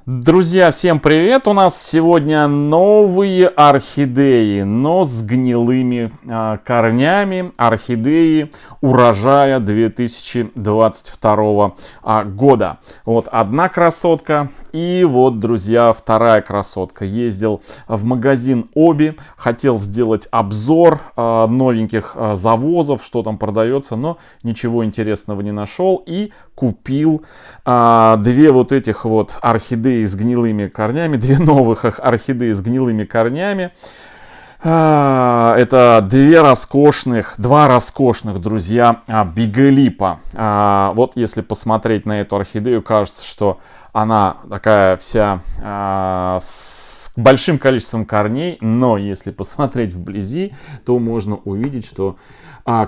Друзья, всем привет! У нас сегодня новые орхидеи, но с гнилыми корнями. Орхидеи урожая 2022 года. Вот одна красотка и вот, друзья, вторая красотка. Ездил в магазин Оби, хотел сделать обзор новеньких завозов, что там продается, но ничего интересного не нашел и купил две вот этих вот орхидеи с гнилыми корнями, две новых орхидеи с гнилыми корнями. Это два роскошных, друзья, биголипа. Вот если посмотреть на эту орхидею, кажется, что она такая вся с большим количеством корней, но если посмотреть вблизи, то можно увидеть, что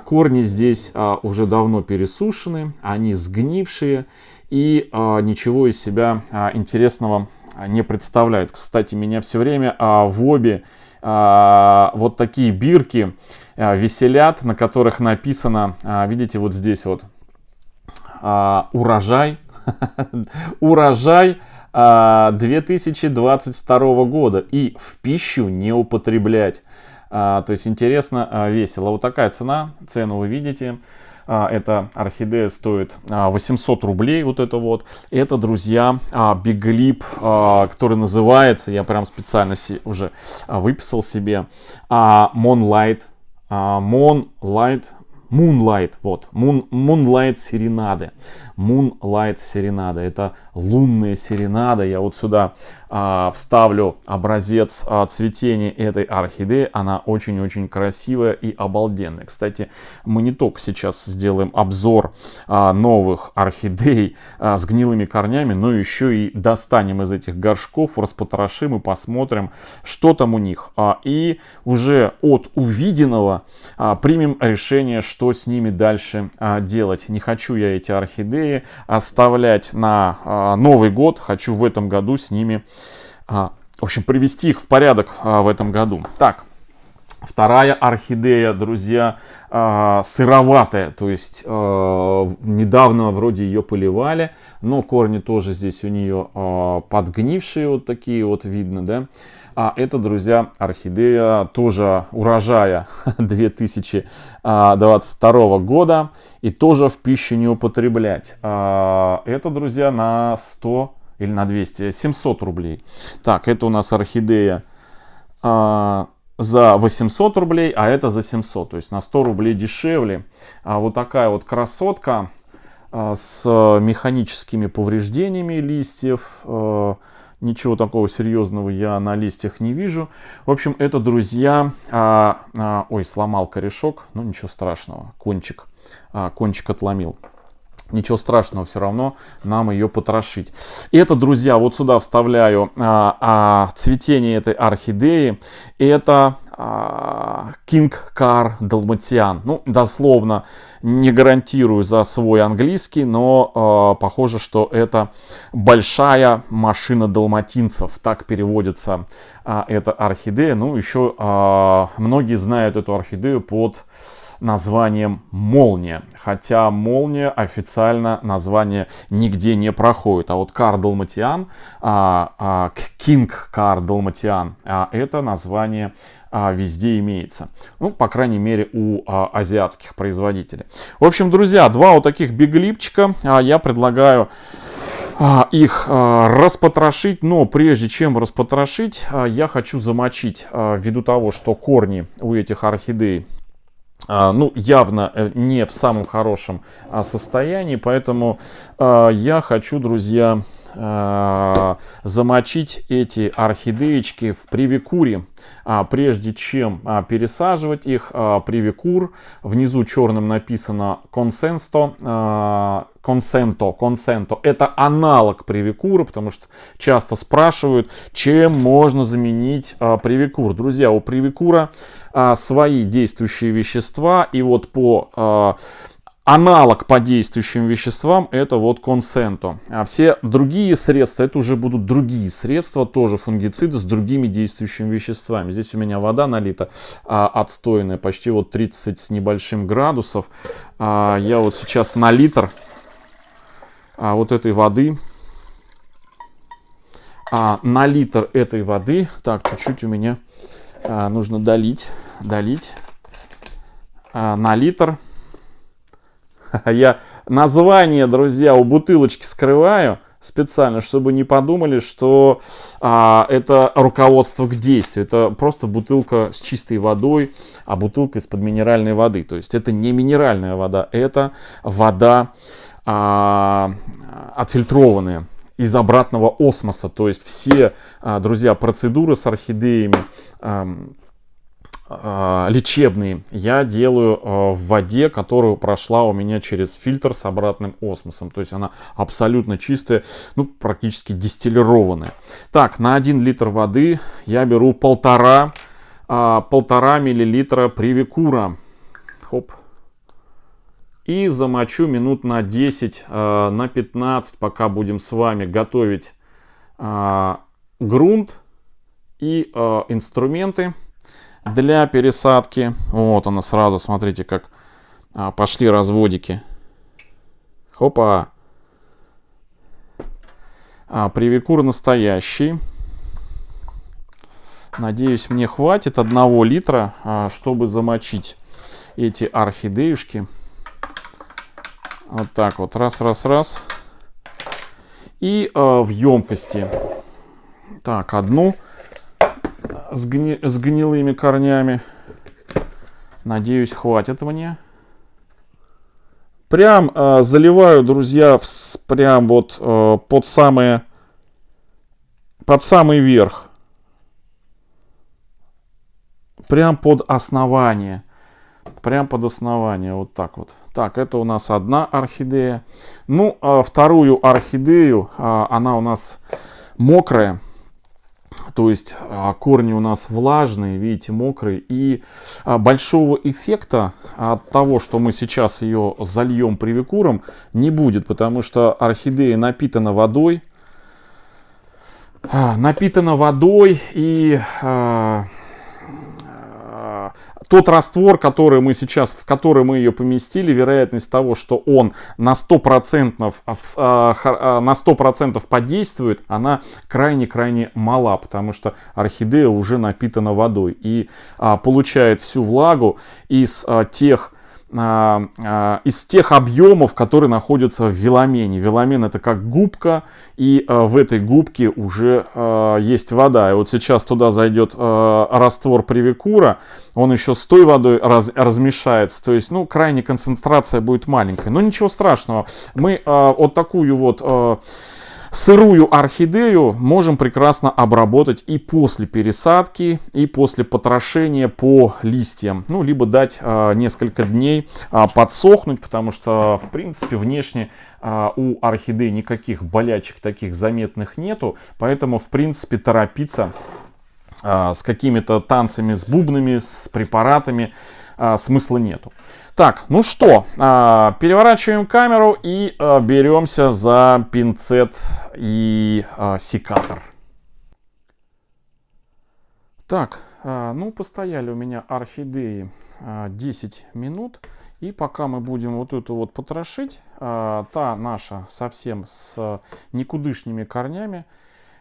корни здесь уже давно пересушены, они сгнившие и ничего из себя интересного не представляют. Кстати, меня все время в Оби вот такие бирки веселят, на которых написано, видите, вот здесь вот урожай, урожай 2022 года и в пищу не употреблять. То есть интересно, весело. Вот такая цену вы видите. Эта орхидея стоит 800 рублей, вот это вот. Это, друзья, биголип, который называется, я прям специально уже выписал себе, Moonlight, вот, Moonlight серенады. Moonlight серенада. Это лунная серенада. Я вот сюда вставлю образец цветения этой орхидеи. Она очень-очень красивая и обалденная. Кстати, мы не только сейчас сделаем обзор новых орхидей с гнилыми корнями, но еще и достанем из этих горшков, распотрошим и посмотрим, что там у них. И уже от увиденного примем решение, что с ними дальше делать. Не хочу я эти орхидеи оставлять на Новый год. Хочу в этом году с ними, в общем, привести их в порядок в этом году. Так, вторая орхидея, друзья, сыроватая. То есть недавно вроде ее поливали, но корни тоже здесь у нее подгнившие, вот такие вот видно, да. Это, друзья, орхидея тоже урожая 2022 года и тоже в пищу не употреблять. Это, друзья, на 100 или на 200, 700 рублей. Так, это у нас орхидея за 800 рублей, а это за 700, то есть на 100 рублей дешевле. Вот такая вот красотка с механическими повреждениями листьев. Ничего такого серьезного я на листьях не вижу. В общем, это, друзья, ой, сломал корешок, но ничего страшного, кончик отломил. Ничего страшного, все равно нам ее потрошить. И это, друзья, вот сюда вставляю цветение этой орхидеи. Это King Car Dalmatian. Ну, дословно не гарантирую за свой английский, но похоже, что это большая машина далматинцев. Так переводится эта орхидея. Ну, еще многие знают эту орхидею под названием молния, хотя молния официально название нигде не проходит, а вот Car Dalmatian, King Car Dalmatian, это название везде имеется, ну, по крайней мере, у азиатских производителей. В общем, друзья, два вот таких биголипчика, я предлагаю их распотрошить, но прежде чем распотрошить, я хочу замочить, ввиду того, что корни у этих орхидей, ну, явно не в самом хорошем состоянии, поэтому я хочу, друзья, замочить эти орхидеечки в привикуре, прежде чем пересаживать их. Привикур, внизу черным написано консенто. Это аналог привикура, потому что часто спрашивают, чем можно заменить привикур. Друзья, у привикура свои действующие вещества, и вот по аналог по действующим веществам это вот консенто. А все другие средства, это уже будут другие средства, тоже фунгициды с другими действующими веществами. Здесь у меня вода налита отстойная, почти вот 30 с небольшим градусов. Я вот сейчас на литр вот этой воды на литр этой воды. Так, чуть-чуть у меня нужно долить на литр. Я название, друзья, у бутылочки скрываю специально, чтобы не подумали, что это руководство к действию. Это просто бутылка с чистой водой, а бутылка из-под минеральной воды. То есть это не минеральная вода, это вода отфильтрованная из обратного осмоса. То есть все, друзья, процедуры с орхидеями лечебные я делаю в воде, которая прошла у меня через фильтр с обратным осмосом. То есть она абсолютно чистая, ну практически дистиллированная. Так, на 1 литр воды я беру 1,5 миллилитра привикура. Хоп. И замочу минут на 10, на 15, пока будем с вами готовить грунт и инструменты для пересадки. Вот она сразу, смотрите, как пошли разводики. Хопа. Привикур настоящий. Надеюсь, мне хватит 1 литра, чтобы замочить эти орхидеюшки. Вот так вот, раз. И в емкости. Так, одну с гнилыми корнями. Надеюсь, хватит мне. Прям заливаю, друзья, прям вот под самый верх. Прям под основание. Прям под основание. Вот так вот. Так, это у нас одна орхидея. Ну, вторую орхидею, она у нас мокрая. То есть корни у нас влажные, видите, мокрые. И большого эффекта от того, что мы сейчас ее зальем привикуром, не будет. Потому что орхидея напитана водой. И тот раствор, в который мы ее поместили, вероятность того, что он на 100% подействует, она крайне-крайне мала, потому что орхидея уже напитана водой и получает всю влагу из тех объемов, которые находятся в веломене. Веломен — это как губка, и в этой губке уже есть вода. И вот сейчас туда зайдет раствор привикура, он еще с той водой размешается. То есть, ну, крайне концентрация будет маленькая. Но ничего страшного. Мы вот такую вот сырую орхидею можем прекрасно обработать и после пересадки, и после потрошения по листьям. Ну, либо дать несколько дней подсохнуть, потому что, в принципе, внешне у орхидей никаких болячек таких заметных нету. Поэтому, в принципе, торопиться с какими-то танцами, с бубнами, с препаратами смысла нету. Так, ну что, переворачиваем камеру и беремся за пинцет и секатор. Так, ну постояли у меня орхидеи 10 минут. И пока мы будем вот эту вот потрошить, та наша совсем с никудышными корнями,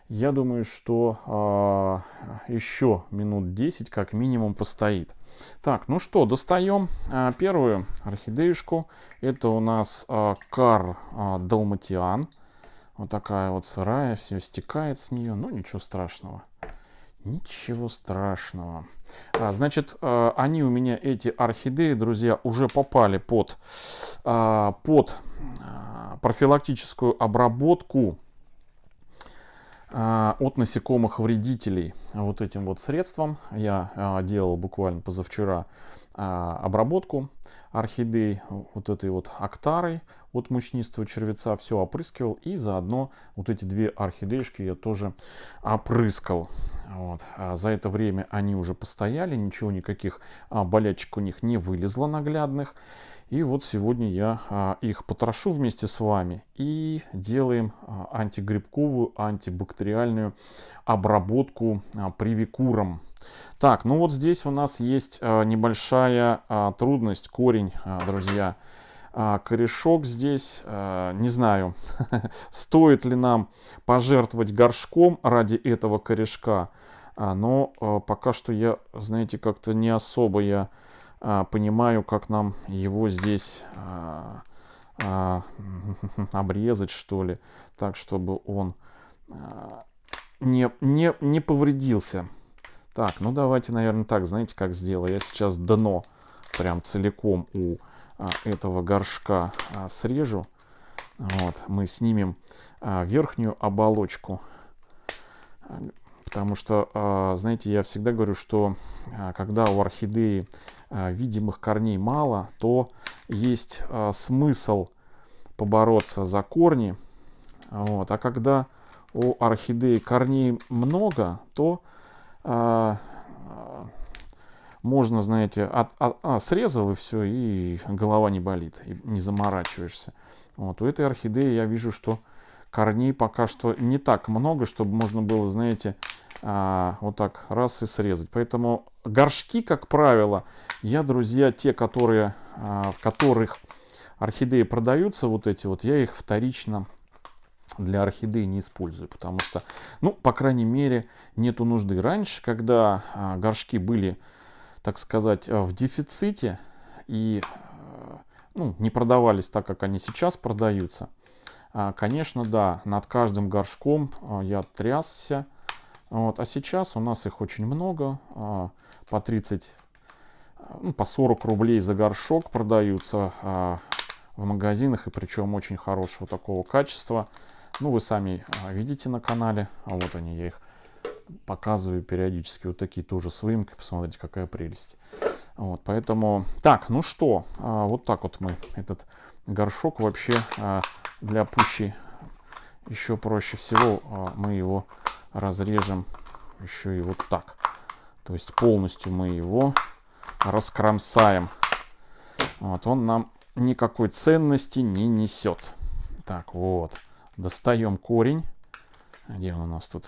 я думаю, что еще минут 10 как минимум постоит. Так, ну что, достаем первую орхидеюшку. Это у нас Карл Далматиан. Вот такая вот сырая, все стекает с нее, но ничего страшного. Ничего страшного. Значит, они у меня, эти орхидеи, друзья, уже попали под профилактическую обработку от насекомых вредителей. Вот этим вот средством я делал буквально позавчера обработку орхидей вот этой вот актарой от мучнистого червеца. Все опрыскивал, и заодно вот эти две орхидеюшки я тоже опрыскал. Вот. За это время они уже постояли, ничего, никаких болячек у них не вылезло наглядных. И вот сегодня я их потрошу вместе с вами и делаем антигрибковую, антибактериальную обработку привикуром. Так, ну вот здесь у нас есть небольшая трудность, корень, друзья. корешок здесь. Не знаю, стоит ли нам пожертвовать горшком ради этого корешка. Но пока что я, знаете, как-то не особо я понимаю, как нам его здесь обрезать, что ли, так, чтобы он не повредился. Так, ну давайте, наверное, так, знаете, как сделаю. Я сейчас дно прям целиком у этого горшка срежу. Вот, мы снимем верхнюю оболочку. Потому что, знаете, я всегда говорю, что когда у орхидеи видимых корней мало, то есть смысл побороться за корни. Вот. А когда у орхидеи корней много, то можно, знаете, срезал и все, и голова не болит, и не заморачиваешься. Вот. У этой орхидеи я вижу, что корней пока что не так много, чтобы можно было, знаете, вот так раз и срезать. Поэтому горшки, как правило, я, друзья, те, которые, в которых орхидеи продаются, вот эти вот, я их вторично для орхидеи не использую, потому что, ну, по крайней мере, нету нужды. Раньше, когда горшки были, так сказать, в дефиците и ну, не продавались так, как они сейчас продаются, конечно, да, над каждым горшком я трясся. Вот. А сейчас у нас их очень много, по 30, ну, по 40 рублей за горшок продаются в магазинах, и причем очень хорошего такого качества. Ну, вы сами видите на канале, вот они, я их показываю периодически, вот такие тоже с выемкой, посмотрите, какая прелесть. Вот, поэтому, так, ну что, вот так вот мы этот горшок вообще для пущей еще проще всего мы его разрежем еще и вот так. То есть полностью мы его раскромсаем. Вот, он нам никакой ценности не несет. Так, вот. Достаем корень. Где он у нас тут?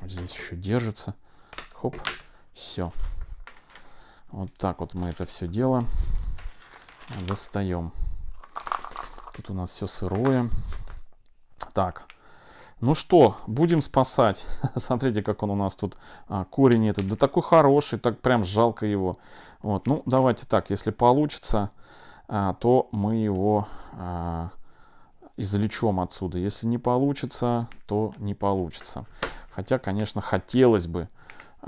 Вот здесь еще держится. Хоп. Все. Вот так вот мы это все дело достаем. Тут у нас все сырое. Так. Ну что, будем спасать. Смотрите, как он у нас тут, корень этот. Да такой хороший, так прям жалко его. Вот, ну, давайте так, если получится, то мы его извлечем отсюда. Если не получится, то не получится. Хотя, конечно, хотелось бы,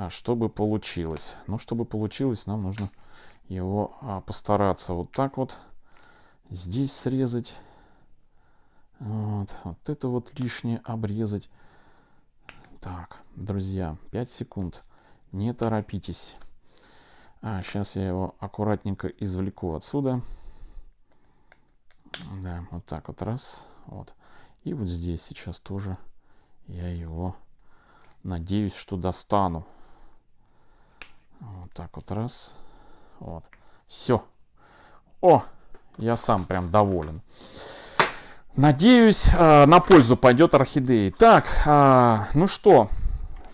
чтобы получилось. Но чтобы получилось, нам нужно его постараться вот так вот здесь срезать. Вот это вот лишнее обрезать. Так, друзья, 5 секунд. Не торопитесь. Сейчас я его аккуратненько извлеку отсюда. Да, вот так вот раз. Вот. И вот здесь сейчас тоже я его, надеюсь, что достану. Вот так вот раз. Вот. Все. О, я сам прям доволен. Надеюсь, на пользу пойдет орхидеи. Так, ну что,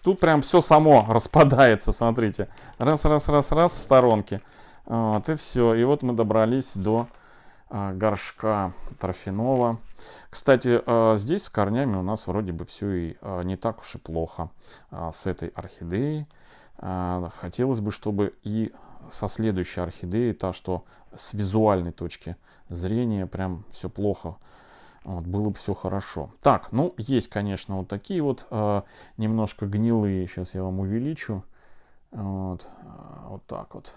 тут прям все само распадается, смотрите. Раз, раз, раз, раз в сторонке. Вот, и все. И вот мы добрались до горшка торфяного. Кстати, здесь с корнями у нас вроде бы все и не так уж и плохо с этой орхидеей. Хотелось бы, чтобы и со следующей орхидеей, та, что с визуальной точки зрения, прям все плохо. Вот, было бы все хорошо. Так, ну, есть, конечно, вот такие вот немножко гнилые. Сейчас я вам увеличу. Вот, вот так вот.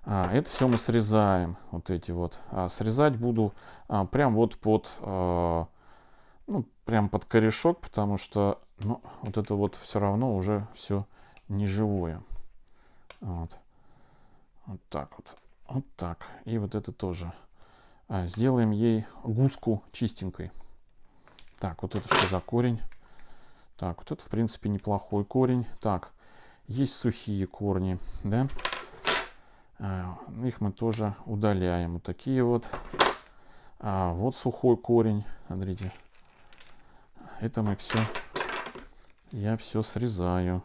Это все мы срезаем. Вот эти вот. Срезать буду прям вот под, ну, прям под корешок, потому что, ну, вот это вот все равно уже все неживое. Вот. Вот так вот. Вот так. И вот это тоже. Сделаем ей гуску чистенькой. Так, вот это что за корень? Так, вот это, в принципе, неплохой корень. Так, есть сухие корни, да? Их мы тоже удаляем. Вот такие вот. Вот сухой корень. Смотрите. Это мы все... Я все срезаю.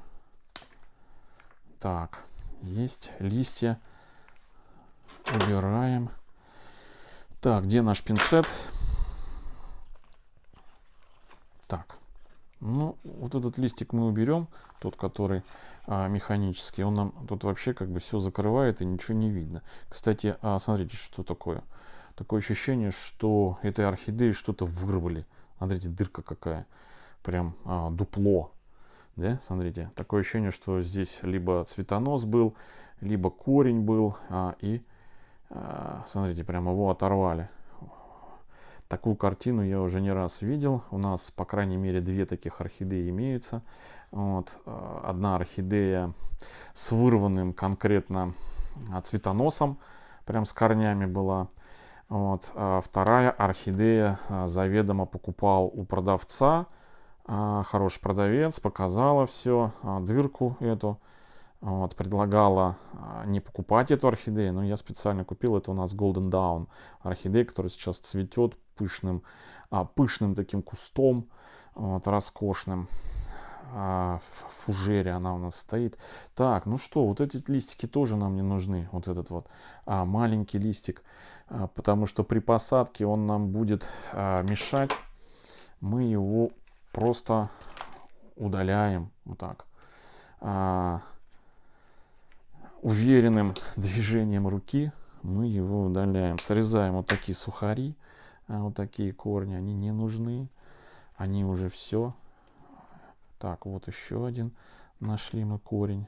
Так, есть листья. Убираем. Так, где наш пинцет? Так. Ну, вот этот листик мы уберем, тот, который механический, он нам тут вообще как бы все закрывает и ничего не видно. Кстати, смотрите, что такое. Такое ощущение, что этой орхидеи что-то вырвали. Смотрите, дырка какая. Прям дупло. Да, смотрите. Такое ощущение, что здесь либо цветонос был, либо корень был. Смотрите, прям его оторвали. Такую картину я уже не раз видел. У нас, по крайней мере, две таких орхидеи имеются. Вот. Одна орхидея с вырванным конкретно цветоносом, прям с корнями была. Вот. А вторая орхидея заведомо покупал у продавца. Хороший продавец, показала все, дырку эту. Вот, предлагала не покупать эту орхидею, но я специально купил. Это у нас Golden Dawn орхидея, которая сейчас цветет пышным таким кустом, вот, роскошным. В фужере она у нас стоит. Так, ну что, вот эти листики тоже нам не нужны. Вот этот вот маленький листик, потому что при посадке он нам будет мешать. Мы его просто удаляем вот так. Уверенным движением руки мы его удаляем. Срезаем вот такие сухари, вот такие корни, они не нужны. Они уже все. Так, вот еще один нашли мы корень.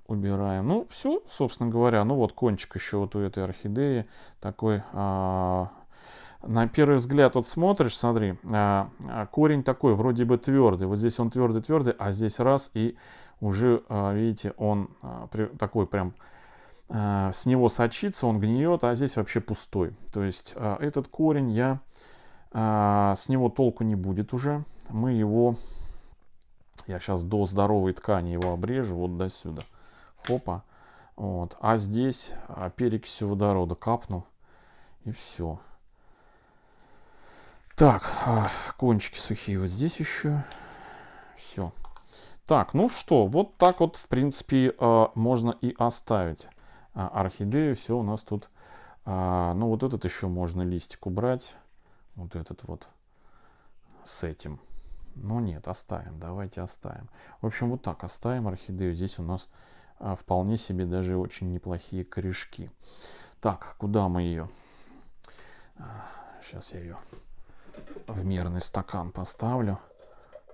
Убираем. Ну, все, собственно говоря. Ну, вот кончик еще вот у этой орхидеи. Такой, на первый взгляд, вот смотришь, смотри, корень такой, вроде бы твердый. Вот здесь он твердый-твердый, а здесь раз и уже, видите, он такой прям, с него сочится, он гниет, а здесь вообще пустой. То есть этот корень с него толку не будет уже. Я сейчас до здоровой ткани его обрежу, вот до сюда. Хопа. Вот. А здесь перекисью водорода капну, и все. Так, кончики сухие вот здесь еще. Все. Так, ну что, вот так вот, в принципе, можно и оставить орхидею. Все у нас тут. Ну, вот этот еще можно листик убрать. Вот этот вот с этим. Но нет, оставим. Давайте оставим. В общем, вот так оставим орхидею. Здесь у нас вполне себе даже очень неплохие корешки. Так, куда мы ее? Сейчас я ее в мерный стакан поставлю.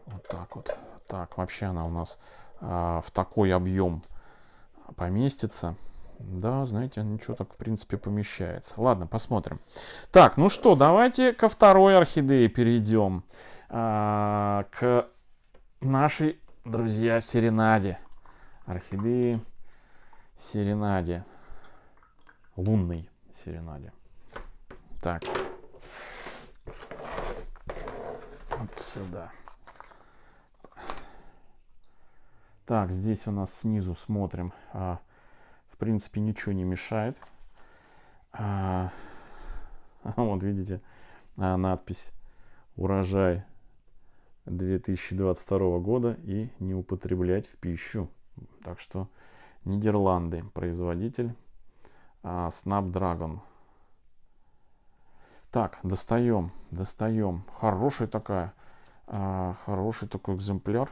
Вот так вот. Так, вообще она у нас в такой объем поместится. Да, знаете, ничего так, в принципе, помещается. Ладно, посмотрим. Так, ну что, давайте ко второй орхидее перейдем. К нашей, друзья, серенаде. Орхидеи серенаде. Лунной серенаде. Так. Вот сюда. Так, здесь у нас снизу смотрим. В принципе, ничего не мешает. Вот видите, надпись «Урожай 2022 года и не употреблять в пищу». Так что Нидерланды, производитель Snapdragon. Так, достаем. Хороший такой экземпляр.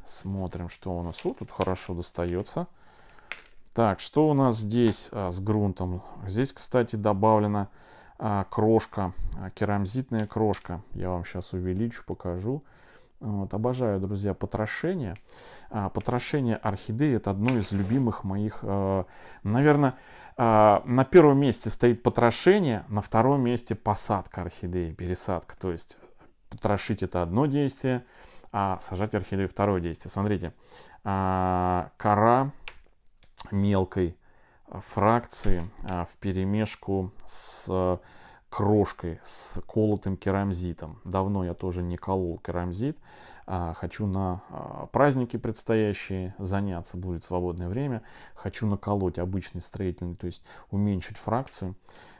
Смотрим, что у нас. Вот тут хорошо достается. Так, что у нас здесь с грунтом? Здесь, кстати, добавлена крошка, керамзитная крошка. Я вам сейчас увеличу, покажу. Вот, обожаю, друзья, потрошение. Потрошение орхидеи — это одно из любимых моих. Наверное, на первом месте стоит потрошение, на втором месте посадка орхидеи, пересадка. То есть потрошить — это одно действие, а сажать орхидею — второе действие. Смотрите, кора мелкой фракции вперемешку с крошкой, с колотым керамзитом. Давно я тоже не колол керамзит. Хочу на праздники предстоящие заняться, будет свободное время. Хочу наколоть обычный строительный, то есть уменьшить фракцию.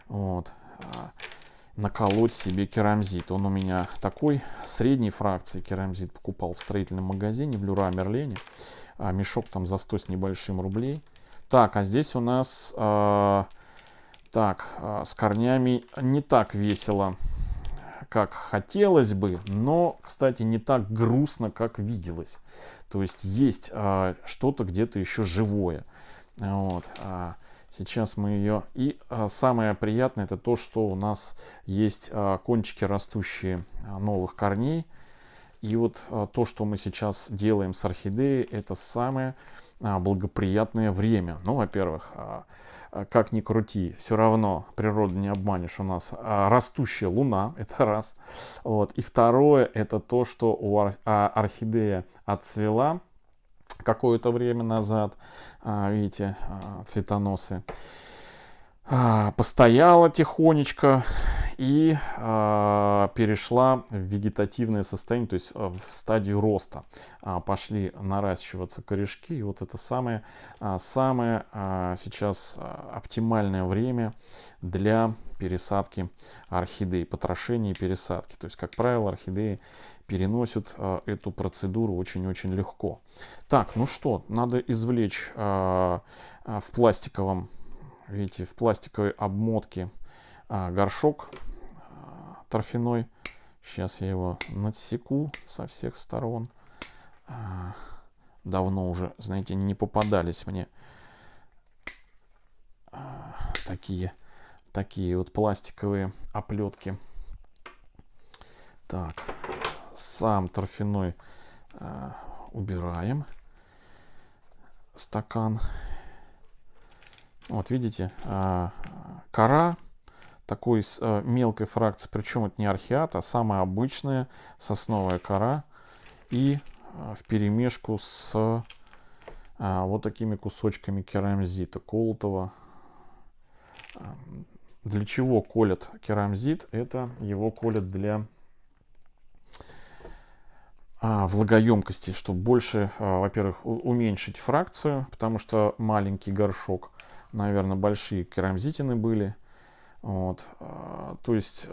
Вот. Наколоть себе керамзит. Он у меня такой средней фракции керамзит. Покупал в строительном магазине в Леруа Мерлене. Мешок там за 100 с небольшим рублей. Так, а здесь у нас с корнями не так весело, как хотелось бы, но, кстати, не так грустно, как виделось. То есть есть что-то где-то еще живое. Вот. Сейчас мы ее... И самое приятное это то, что у нас есть кончики растущие новых корней. И вот то, что мы сейчас делаем с орхидеей, это самое благоприятное время. Ну, во-первых, как ни крути, все равно природу не обманешь, у нас растущая луна, это раз. Вот. И второе, это то, что орхидея отцвела какое-то время назад, видите, цветоносы, постояла тихонечко и перешла в вегетативное состояние, то есть в стадию роста. Пошли наращиваться корешки, и вот это самое сейчас оптимальное время для пересадки орхидей, потрошения и пересадки. То есть, как правило, орхидеи переносят эту процедуру очень-очень легко. Так, ну что, надо извлечь в пластиковом, видите, в пластиковой обмотке горшок торфяной. Сейчас я его надсеку со всех сторон. Давно уже, знаете, не попадались мне такие вот пластиковые оплетки. Так, сам торфяной убираем. Стакан. Вот видите, кора такой мелкой фракции, причем это не орхиат, а самая обычная сосновая кора, и вперемешку с вот такими кусочками керамзита колотого. Для чего колят керамзит? Это его колят для влагоемкости, чтобы больше, во-первых, уменьшить фракцию, потому что маленький горшок, наверное, большие керамзитины были. Вот. То есть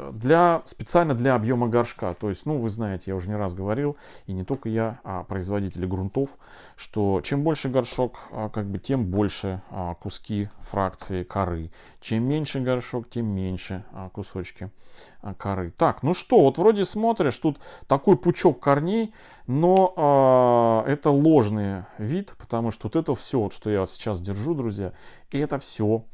специально для объема горшка. То есть, ну, вы знаете, я уже не раз говорил, и не только я, а производители грунтов, что чем больше горшок, тем больше куски фракции коры. Чем меньше горшок, тем меньше кусочки коры. Так, ну что, вот вроде смотришь, тут такой пучок корней, но это ложный вид, потому что вот это все, вот, что я сейчас держу, друзья, и это все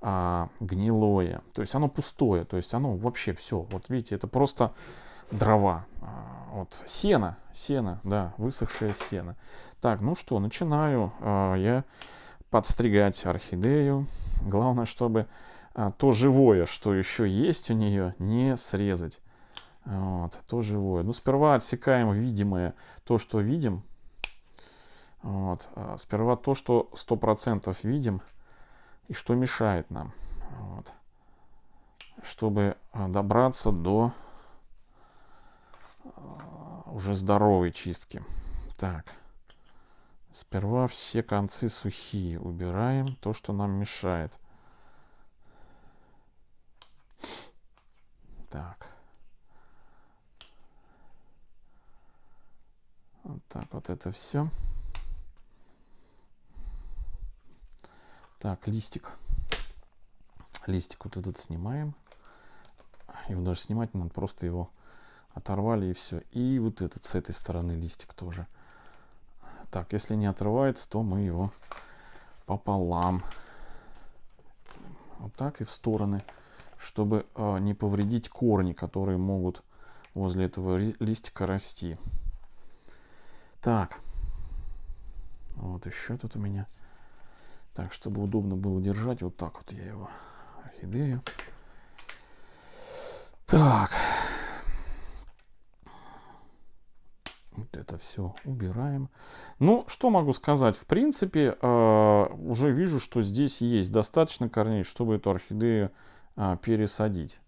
гнилое, то есть оно пустое, то есть оно вообще все, вот видите, это просто дрова, вот сено, да, высохшее сено. Так, ну что, начинаю я подстригать орхидею. Главное, чтобы то живое, что еще есть у нее, не срезать. Вот, то живое. Ну, сперва отсекаем видимое, то, что видим. Вот, сперва то, что 100% видим, и что мешает нам, вот, чтобы добраться до уже здоровой чистки. Так, сперва все концы сухие убираем, то, что нам мешает. Так. Вот так вот это все. Так, листик. Листик вот этот снимаем. Его даже снимать не надо, просто его оторвали и все. И вот этот с этой стороны листик тоже. Так, если не отрывается, то мы его пополам. Вот так и в стороны, чтобы не повредить корни, которые могут возле этого листика расти. Так, вот еще тут у меня. Так, чтобы удобно было держать, вот так вот я его, орхидею. Так. Вот это все убираем. Ну, что могу сказать? В принципе, уже вижу, что здесь есть достаточно корней, чтобы эту орхидею пересадить.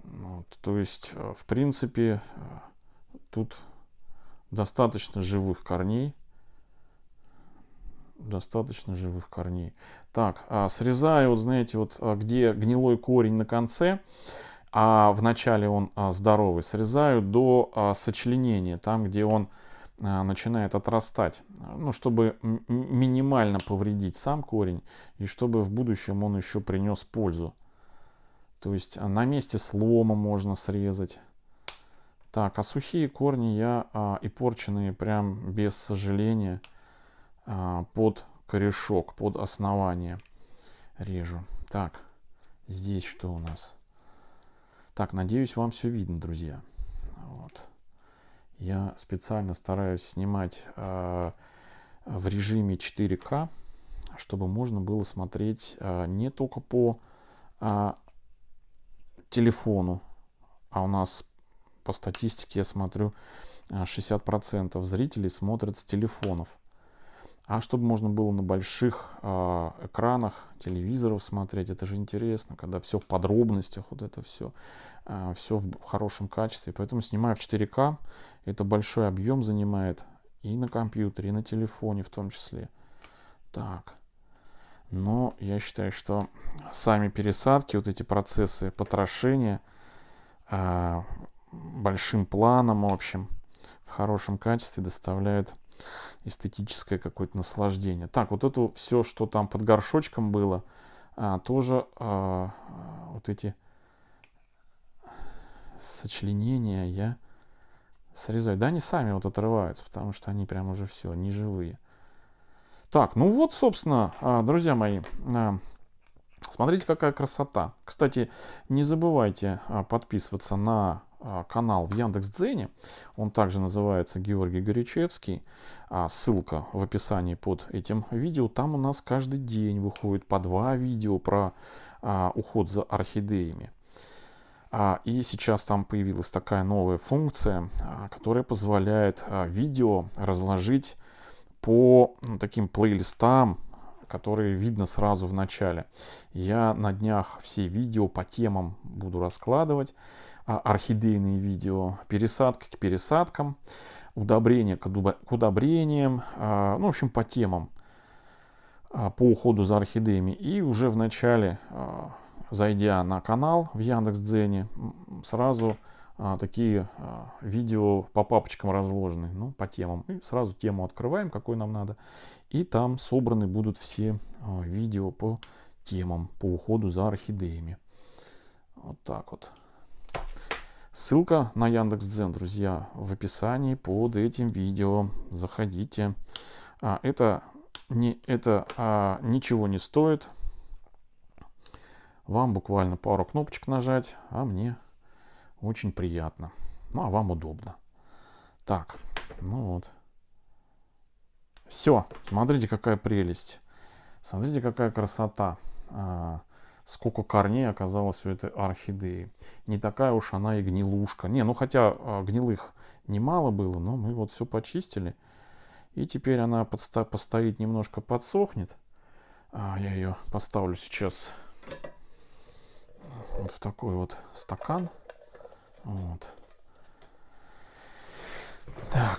Вот, то есть, в принципе, тут достаточно живых корней. Достаточно живых корней. Так, срезаю, вот знаете, вот где гнилой корень на конце, а в начале он здоровый, срезаю до сочленения, там, где он начинает отрастать, ну, чтобы минимально повредить сам корень, и чтобы в будущем он еще принес пользу. То есть на месте слома можно срезать. Так, а сухие корни я и порченные прям без сожаления под корешок, под основание режу. Так, здесь что у нас? Так, надеюсь, вам все видно, друзья. Вот. Я специально стараюсь снимать в режиме 4К, чтобы можно было смотреть не только по телефону, а у нас по статистике, я смотрю, 60% зрителей смотрят с телефонов. А чтобы можно было на больших экранах телевизоров смотреть, это же интересно, когда все в подробностях, вот это все, все в хорошем качестве. Поэтому снимаю в 4К, это большой объем занимает и на компьютере, и на телефоне в том числе. Так, но я считаю, что сами пересадки, вот эти процессы потрошения большим планом, в общем, в хорошем качестве доставляют эстетическое какое-то наслаждение. Так, вот это все, что там под горшочком было, тоже вот эти сочленения я срезаю. Да, они сами вот отрываются, потому что они прям уже все, не живые. Так, ну вот, собственно, друзья мои, смотрите, какая красота. Кстати, не забывайте подписываться на канал в Яндекс.Дзене. Он также называется Георгий Горячевский. Ссылка в описании под этим видео. Там у нас каждый день выходит по 2 видео про уход за орхидеями. И сейчас там появилась такая новая функция, которая позволяет видео разложить по таким плейлистам, которые видно сразу в начале. Я на днях все видео по темам буду раскладывать. Орхидейные видео, пересадки к пересадкам, удобрения к удобрениям, ну, в общем, по темам по уходу за орхидеями. И уже в начале, зайдя на канал в Яндекс.Дзене, сразу такие видео по папочкам разложены, ну, по темам. И сразу тему открываем, какой нам надо. И там собраны будут все видео по темам, по уходу за орхидеями. Вот так вот. Ссылка на Яндекс.Дзен, друзья, в описании под этим видео. Заходите. Это ничего не стоит. Вам буквально пару кнопочек нажать, а мне очень приятно. Ну, а вам удобно. Так, ну вот. Все, смотрите, какая прелесть. Смотрите, какая красота. Сколько корней оказалось у этой орхидеи. Не такая уж она и гнилушка. Не, ну хотя гнилых немало было, но мы вот все почистили. И теперь она постоит, немножко подсохнет. Я ее поставлю сейчас вот в такой вот стакан. Вот. Так.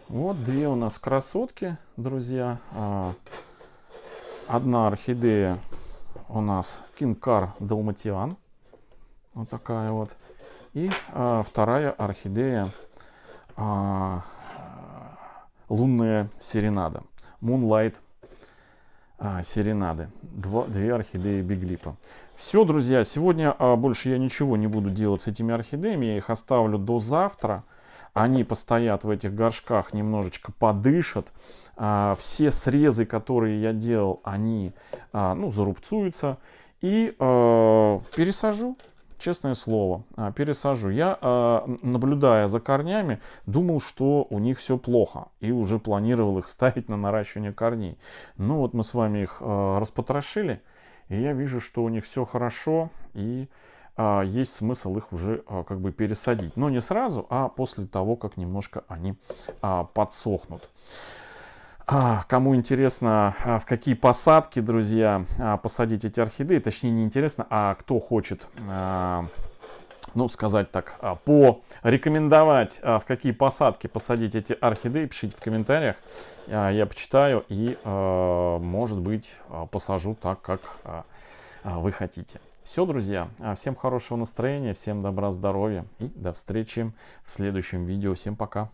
Вот две у нас красотки, друзья. Одна орхидея у нас Кинкар Далматиан. Вот такая вот. И вторая орхидея Лунная Серенада. Moonlight Серенады. Две орхидеи Биглипа. Все, друзья, сегодня больше я ничего не буду делать с этими орхидеями. Я их оставлю до завтра. Они постоят в этих горшках, немножечко подышат. Все срезы, которые я делал, они зарубцуются. И пересажу, честное слово, пересажу. Я, наблюдая за корнями, думал, что у них все плохо. И уже планировал их ставить на наращивание корней. Ну вот мы с вами их распотрошили. И я вижу, что у них все хорошо. И есть смысл их уже как бы пересадить. Но не сразу, а после того, как немножко они подсохнут. Кому интересно, в какие посадки, друзья, посадить эти орхидеи, точнее не интересно, а кто хочет, ну сказать так, порекомендовать, в какие посадки посадить эти орхидеи, пишите в комментариях, я почитаю и, может быть, посажу так, как вы хотите. Все, друзья, всем хорошего настроения, всем добра, здоровья и до встречи в следующем видео. Всем пока.